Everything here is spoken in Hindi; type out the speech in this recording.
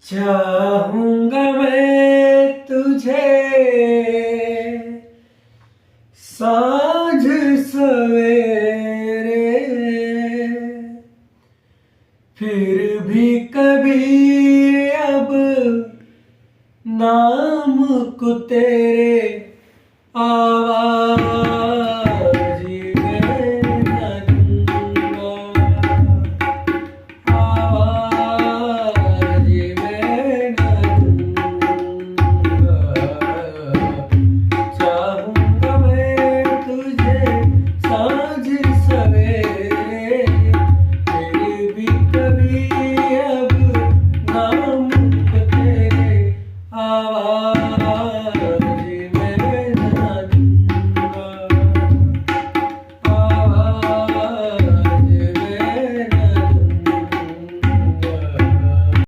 चाहूंगा मैं तुझे साँझ सवेरे, फिर भी कभी अब नाम को तेरे आवाज